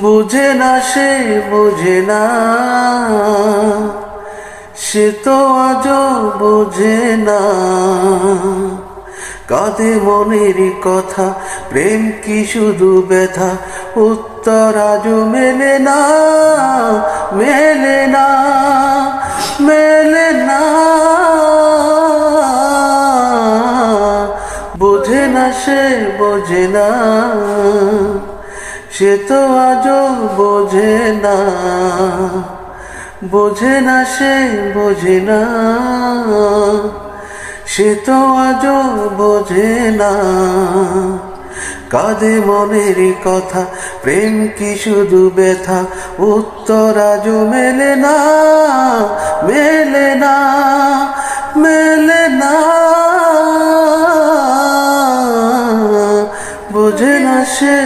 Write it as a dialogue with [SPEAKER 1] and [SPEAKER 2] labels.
[SPEAKER 1] বুঝে না সে বোঝে না, সে তো আজও বোঝে না। কাঁদে মনের কথা, প্রেম কি শুধু ব্যথা, উত্তর আজও মেলে না, মেলে না, মেলে না। বোঝে না সে বোঝে না, সে তো আজও বোঝে না। বোঝে না সে বোঝে না, সে তো আজও বোঝে না। কাঁদে মনের কথা, প্রেম কি শুধু ব্যথা, উত্তর আজও মেলে না, মেলে না, মেলে না। বোঝে না সে